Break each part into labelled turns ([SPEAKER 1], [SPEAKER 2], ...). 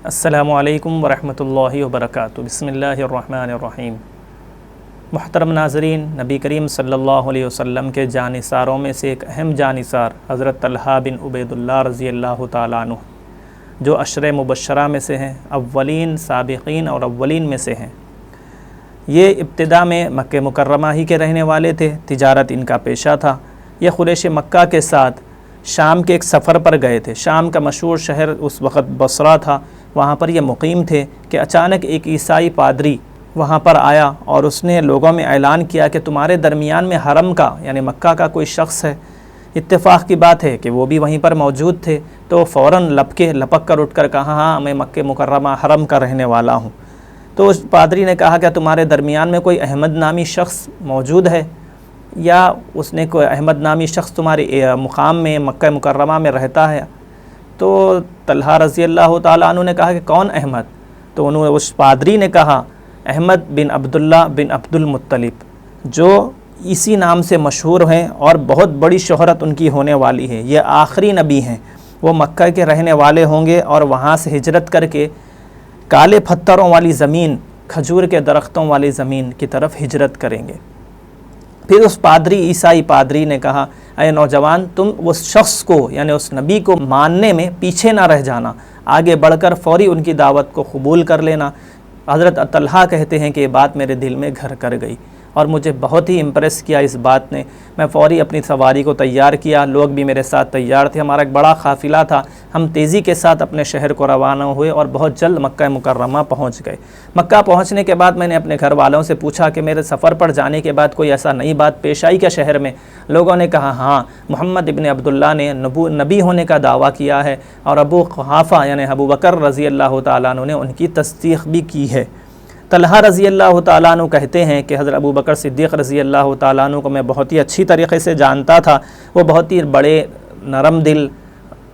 [SPEAKER 1] السلام علیکم ورحمۃ اللہ وبرکاتہ۔ بسم اللہ الرحمن الرحیم۔ محترم ناظرین، نبی کریم صلی اللہ علیہ وسلم کے جانثاروں میں سے ایک اہم جانثار حضرت طلحہ بن عبید اللہ رضی اللہ تعالیٰ عنہ، جو عشرہ مبشرہ میں سے ہیں، اولین سابقین اور اولین میں سے ہیں۔ یہ ابتدا میں مکہ مکرمہ ہی کے رہنے والے تھے، تجارت ان کا پیشہ تھا۔ یہ قریش مکہ کے ساتھ شام کے ایک سفر پر گئے تھے۔ شام کا مشہور شہر اس وقت بصرہ تھا، وہاں پر یہ مقیم تھے کہ اچانک ایک عیسائی پادری وہاں پر آیا اور اس نے لوگوں میں اعلان کیا کہ تمہارے درمیان میں حرم کا یعنی مکہ کا کوئی شخص ہے۔ اتفاق کی بات ہے کہ وہ بھی وہیں پر موجود تھے، تو فوراً لپک کر اٹھ کر کہا، ہاں میں مکہ مکرمہ حرم کا رہنے والا ہوں۔ تو اس پادری نے کہا کہ تمہارے درمیان میں کوئی احمد نامی شخص موجود ہے، یا اس نے کوئی احمد نامی شخص تمہارے مقام میں مکہ مکرمہ میں رہتا ہے؟ تو طلحہ رضی اللہ تعالیٰ عنہ نے کہا کہ کون احمد؟ تو انہوں نے اس پادری نے کہا، احمد بن عبداللہ بن عبد المطلب، جو اسی نام سے مشہور ہیں اور بہت بڑی شہرت ان کی ہونے والی ہے۔ یہ آخری نبی ہیں، وہ مکہ کے رہنے والے ہوں گے اور وہاں سے ہجرت کر کے کالے پتھروں والی زمین، کھجور کے درختوں والی زمین کی طرف ہجرت کریں گے۔ پھر اس پادری، عیسائی پادری نے کہا، اے نوجوان، تم اس شخص کو یعنی اس نبی کو ماننے میں پیچھے نہ رہ جانا، آگے بڑھ کر فوری ان کی دعوت کو قبول کر لینا۔ حضرت طلحہ کہتے ہیں کہ یہ بات میرے دل میں گھر کر گئی اور مجھے بہت ہی امپریس کیا اس بات نے۔ میں فوری اپنی سواری کو تیار کیا، لوگ بھی میرے ساتھ تیار تھے، ہمارا ایک بڑا قافلہ تھا۔ ہم تیزی کے ساتھ اپنے شہر کو روانہ ہوئے اور بہت جلد مکہ مکرمہ پہنچ گئے۔ مکہ پہنچنے کے بعد میں نے اپنے گھر والوں سے پوچھا کہ میرے سفر پر جانے کے بعد کوئی ایسا نئی بات پیش آئی کیا شہر میں؟ لوگوں نے کہا، ہاں، محمد ابن عبداللہ نے نبی ہونے کا دعویٰ کیا ہے اور ابو قحافہ یعنی ابو بکر رضی اللہ تعالیٰ عنہ نے ان کی تصدیق بھی کی ہے۔ طلحہ رضی اللہ تعالیٰ عنہ کہتے ہیں کہ حضرت ابو بکر صدیق رضی اللہ تعالیٰ عنہ کو میں بہت ہی اچھی طریقے سے جانتا تھا۔ وہ بہت ہی بڑے نرم دل،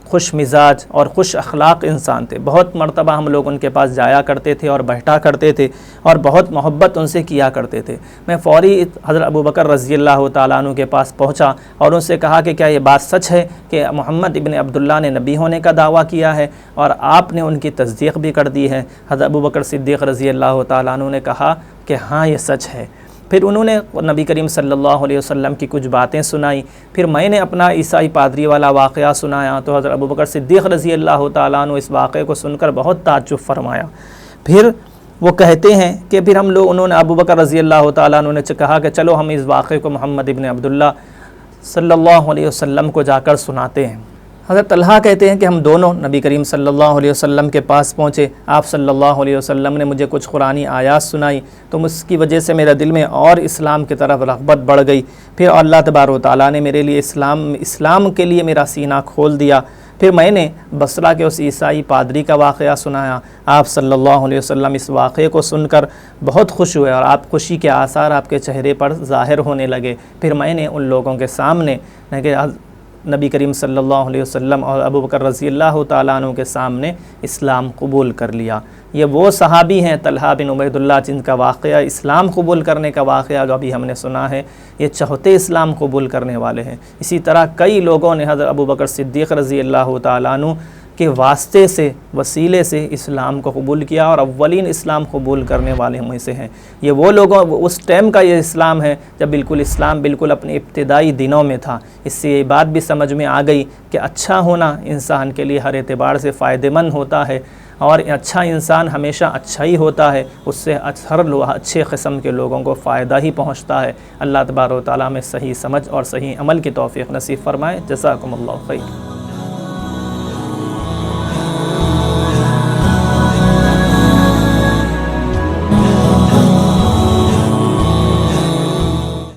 [SPEAKER 1] خوش مزاج اور خوش اخلاق انسان تھے۔ بہت مرتبہ ہم لوگ ان کے پاس جایا کرتے تھے اور بیٹھا کرتے تھے اور بہت محبت ان سے کیا کرتے تھے۔ میں فوری حضرت ابو بکر رضی اللہ تعالیٰ عنہ کے پاس پہنچا اور ان سے کہا کہ کیا یہ بات سچ ہے کہ محمد ابن عبداللہ نے نبی ہونے کا دعویٰ کیا ہے اور آپ نے ان کی تصدیق بھی کر دی ہے؟ حضرت ابو بکر صدیق رضی اللہ تعالیٰ عنہ نے کہا کہ ہاں یہ سچ ہے۔ پھر انہوں نے نبی کریم صلی اللہ علیہ وسلم کی کچھ باتیں سنائی۔ پھر میں نے اپنا عیسائی پادری والا واقعہ سنایا تو حضرت ابو بکر صدیق رضی اللہ تعالیٰ عنہ اس واقعے کو سن کر بہت تعجب فرمایا۔ پھر وہ کہتے ہیں کہ پھر انہوں نے ابو بکر رضی اللہ تعالیٰ عنہ نے کہا کہ چلو ہم اس واقعے کو محمد ابن عبداللہ صلی اللہ علیہ وسلم کو جا کر سناتے ہیں۔ حضرت طلحہ کہتے ہیں کہ ہم دونوں نبی کریم صلی اللہ علیہ وسلم کے پاس پہنچے۔ آپ صلی اللہ علیہ وسلم نے مجھے کچھ قرآنی آیات سنائی تو اس کی وجہ سے میرے دل میں اور اسلام کی طرف رغبت بڑھ گئی۔ پھر اللہ تبارک و تعالیٰ نے میرے لیے اسلام کے لیے میرا سینہ کھول دیا۔ پھر میں نے بصرہ کے اس عیسائی پادری کا واقعہ سنایا۔ آپ صلی اللہ علیہ وسلم اس واقعے کو سن کر بہت خوش ہوئے اور آپ خوشی کے آثار آپ کے چہرے پر ظاہر ہونے لگے۔ پھر میں نے ان لوگوں کے سامنے نبی کریم صلی اللہ علیہ وسلم اور ابو بکر رضی اللہ تعالیٰ عنہ کے سامنے اسلام قبول کر لیا۔ یہ وہ صحابی ہیں طلحہ بن عبید اللہ جن کا واقعہ اسلام قبول کرنے کا واقعہ جو ابھی ہم نے سنا ہے، یہ چوتھے اسلام قبول کرنے والے ہیں۔ اسی طرح کئی لوگوں نے حضرت ابو بکر صدیق رضی اللہ تعالیٰ عنہ کے واسطے سے، وسیلے سے اسلام کو قبول کیا اور اولین اسلام قبول کرنے والے میں سے ہیں۔ یہ وہ لوگوں اس ٹائم کا یہ اسلام ہے جب اسلام بالکل اپنے ابتدائی دنوں میں تھا۔ اس سے یہ بات بھی سمجھ میں آ گئی کہ اچھا ہونا انسان کے لیے ہر اعتبار سے فائدہ مند ہوتا ہے اور اچھا انسان ہمیشہ اچھا ہی ہوتا ہے، اس سے ہر اچھے قسم کے لوگوں کو فائدہ ہی پہنچتا ہے۔ اللہ تبارک و تعالیٰ میں صحیح سمجھ اور صحیح عمل کی توفیق نصیب فرمائے۔ جزاکم اللہ خیر۔